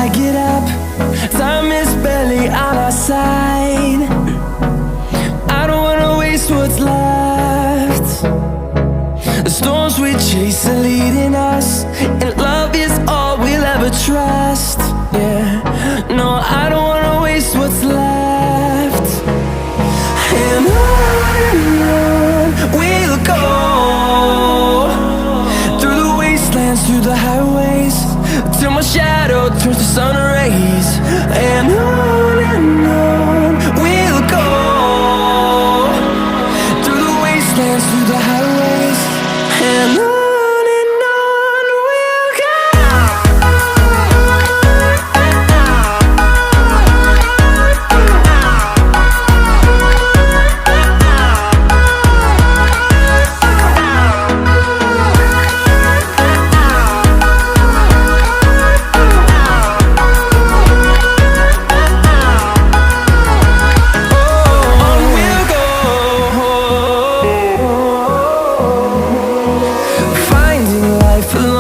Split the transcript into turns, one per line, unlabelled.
I get up, time is barely on our side. I don't wanna waste what's left. The storms we chase are leading us, and love is all we'll ever trust. Yeah, no, I don't wanna waste what's left. And on we'll go, through the wastelands, through the highways, till my shadow turns to sun rays. And on we'll go, through the wastelands, through the highways, and on we'll go. Finding life alone